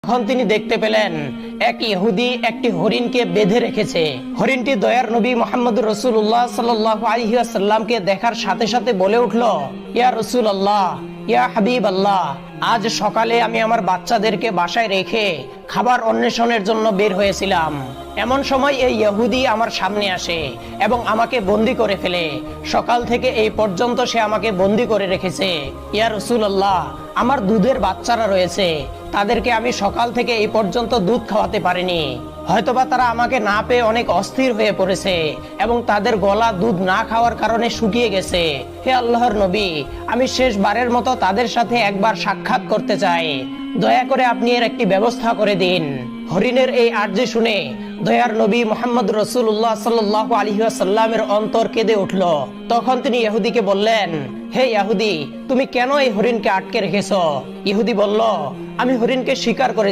তখন তিনি দেখতে পেলেন এক ইহুদি একটি হরিণকে বেঁধে রেখেছে। হরিণটি দয়ার নবী মুহাম্মদুর রাসূলুল্লাহ সাল্লাল্লাহু আলাইহি ওয়াসাল্লামকে দেখার সাথে সাথে বলে উঠল, ইয়া রাসূলুল্লাহ, ইয়া হাবিবাল্লাহ, আজ সকালে আমি আমার বাচ্চাদেরকে বাসায় রেখে খাবার অন্বেষণের জন্য বের হয়েছিলাম। এমন সময় এই ইহুদি আমার সামনে আসে এবং আমাকে বন্দী করে ফেলে। সকাল থেকে এই পর্যন্ত সে আমাকে বন্দী করে রেখেছে। ইয়া রাসূলুল্লাহ, আমার দুধের বাচ্চারা রয়েছে, তাদেরকে আমি সকাল থেকে এই পর্যন্ত দুধ খাওয়াতে পারিনি। হয়তোবা তারা আমাকে না পেয়ে অনেক অস্থির হয়ে পড়েছে এবং তাদের গলা দুধ না খাওয়ার কারণে শুকিয়ে গেছে। হে আল্লাহর নবী, আমি শেষবারের মতো তাদের সাথে একবার সাক্ষাৎ করতে চাই, দয়া করে আপনি এর একটি ব্যবস্থা করে দিন। হরিণের এই আর্জি শুনে দয়ার নবী মুহাম্মদ রাসূলুল্লাহ সাল্লাল্লাহু আলাইহি ওয়াসাল্লামের অন্তর কেঁদে উঠল। তখন তিনি ইহুদিকে বললেন, হে ইহুদি, তুমি কেন এই হরিণকে আটকে রেখেছো? ইহুদি বলল, আমি হরিণকে শিকার করে